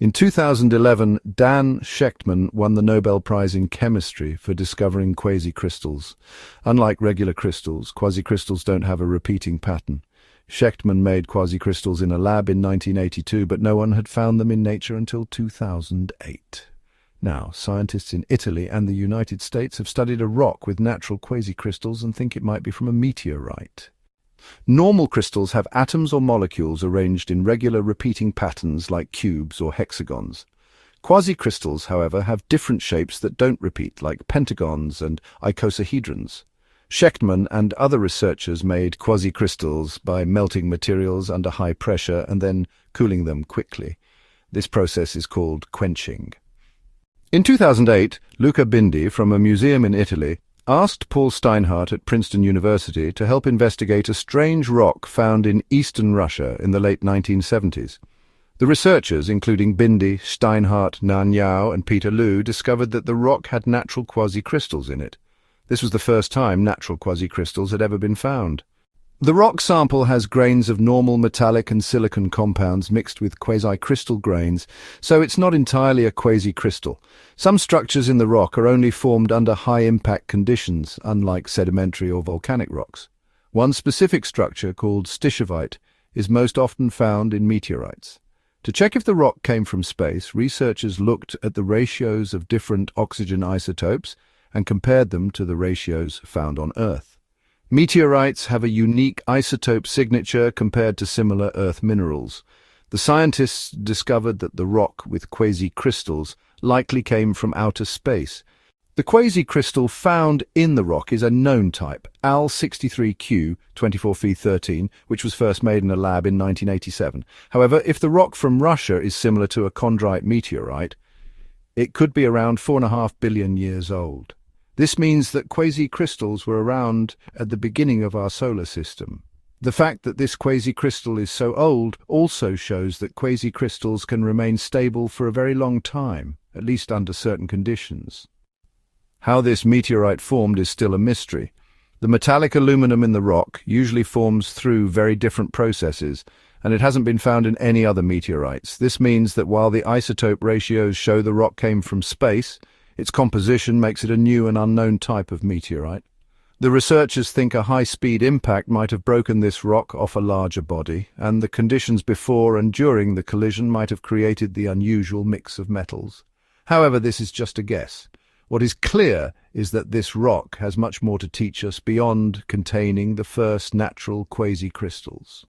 In 2011, Dan Shechtman won the Nobel Prize in Chemistry for discovering quasicrystals. Unlike regular crystals, quasicrystals don't have a repeating pattern. Shechtman made quasicrystals in a lab in 1982, but no one had found them in nature until 2008. Now, scientists in Italy and the United States have studied a rock with natural quasicrystals and think it might be from a meteorite. Normal crystals have atoms or molecules arranged in regular repeating patterns like cubes or hexagons. Quasicrystals, however, have different shapes that don't repeat, like pentagons and icosahedrons. Shechtman and other researchers made quasicrystals by melting materials under high pressure and then cooling them quickly. This process is called quenching. In 2008, Luca Bindi from a museum in Italy asked Paul Steinhardt at Princeton University to help investigate a strange rock found in eastern Russia in the late 1970s. The researchers, including Bindi, Steinhardt, Nanyao, and Peter Liu, discovered that the rock had natural quasicrystals in it. This was the first time natural quasicrystals had ever been found. The rock sample has grains of normal metallic and silicon compounds mixed with quasicrystal grains, so it's not entirely a quasicrystal. Some structures in the rock are only formed under high-impact conditions, unlike sedimentary or volcanic rocks. One specific structure, called stishovite, is most often found in meteorites. To check if the rock came from space, researchers looked at the ratios of different oxygen isotopes and compared them to the ratios found on Earth. Meteorites have a unique isotope signature compared to similar Earth minerals. The scientists discovered that the rock with quasicrystals likely came from outer space. The quasicrystal found in the rock is a known type, Al63Q 24Fe13, which was first made in a lab in 1987. However, if the rock from Russia is similar to a chondrite meteorite, it could be around 4.5 billion years old. This means that quasicrystals were around at the beginning of our solar system. The fact that this quasicrystal is so old also shows that quasicrystals can remain stable for a very long time, at least under certain conditions. How this meteorite formed is still a mystery. The metallic aluminum in the rock usually forms through very different processes, and it hasn't been found in any other meteorites. This means that while the isotope ratios show the rock came from space, its composition makes it a new and unknown type of meteorite. The researchers think a high-speed impact might have broken this rock off a larger body, and the conditions before and during the collision might have created the unusual mix of metals. However, this is just a guess. What is clear is that this rock has much more to teach us beyond containing the first natural quasicrystals.